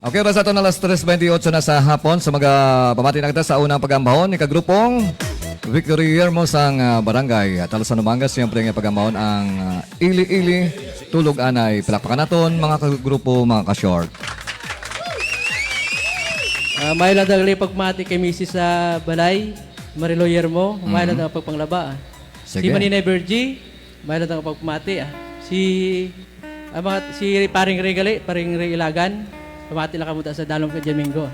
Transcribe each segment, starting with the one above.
Okay, basta ito na alas 3:28 na sa hapon. So pamati na kita sa unang pag-ambahon. Ikagrupong Victory Yermo sang barangay. Talusan Numangas, siyempre nga pag-ambahon ang Ili-Ili, Tulog Anay. Palakpakan naton mga kagrupo, mga ka-short. May lang dagali pagmati kay Mrs. sa Balay, Marilo Yermo. May lang dagang pagpanglaba. Sige. Si Manina Bergie, may lang dagang pagmati. Si Paring Regali, Paring Reilagan. Pamati lang kamuta sa Dalong ka Domingo.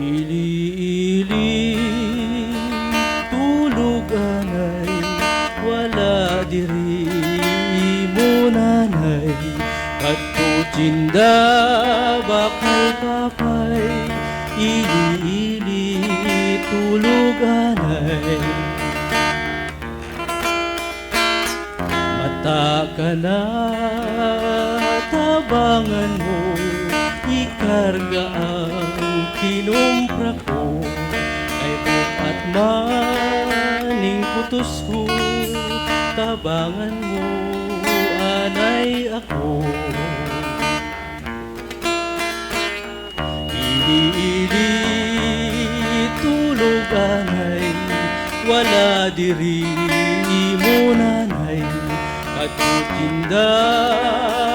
Ili-ili, tulog anay, wala diri mo nanay, at tutinda bakal papay. Ili-ili, tulog anay, mata ka na, tabangan mo, ikarga ang kinumpra ko, ay at maning putos ko, tabangan mo, anay ako. Ili-ili, tulog anay, wala diri mo nanay, at tutinda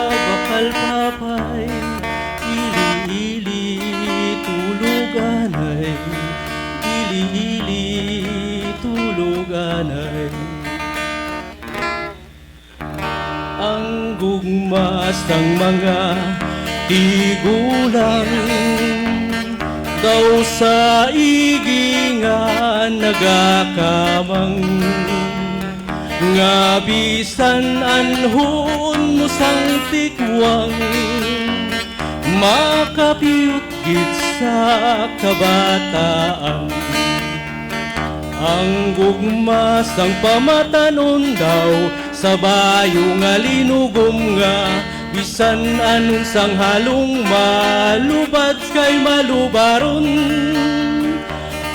bakal papay. Ili-ili, tulog anay, ili-ili, tulog anay. Ang gugmas ng mga tigulang daw sa igingan nagakamang, nga bisan anhon mo sang tikwang, makapiyot gid sa kabataan. Ang gugmas ang pamatanon daw sa bayo nga linugom nga, bisan anong sang halong malubad kay malubaron,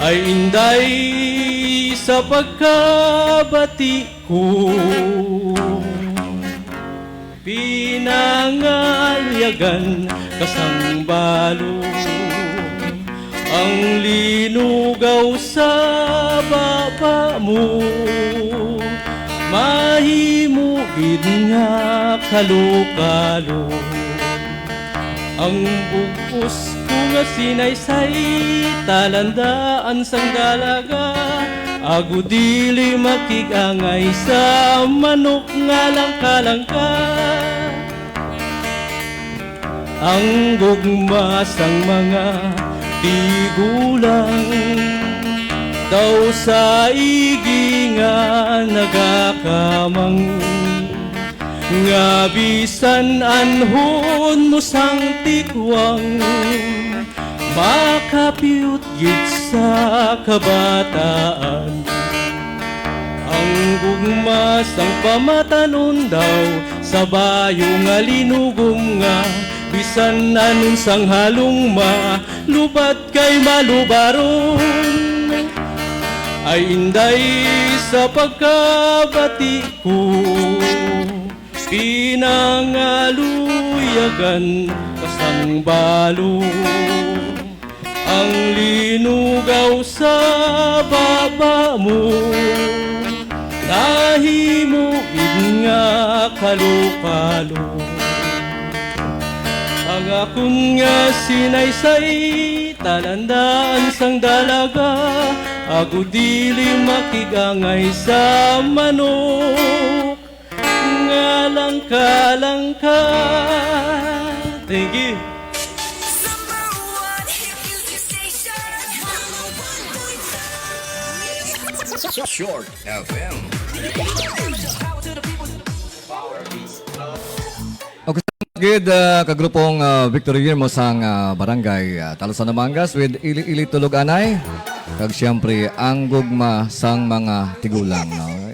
ay inday sa pagkabati ko. Pinangalyagan kasang balo, ang linugaw sa baba mo, mahimugid nga kalukalo. Ang bugos ko nga sinaysay, talandaan sang dalaga, ago dili makigangay sa manok nga langka-langka. Ang gugmas ang mga tigulang daw sa igingan nagakamang, nga bisan anhon mo sang tikwang, makapiyot gid sa kabataan. Ang gugmas ang pamatanon daw sa bayo nga linugom nga, bisan anong sang halong malubad kay malubaron, ay inday sa pagkabati ko. Pinangaluyagan kasang balo, ang linugaw sa baba mo, nahimugid nga kalukalo. Ang akong nga sinaysay, talandaan sang dalaga, ago dili makigangay sa manok nga langka-langka. Thank you. Short FM. Okay, good kagrupong Victory Yermo sang barangay Talusan Numangas with Ili-Ili, Tulog Anay. Kag siyempre ang gugma sang mga tigulang. No?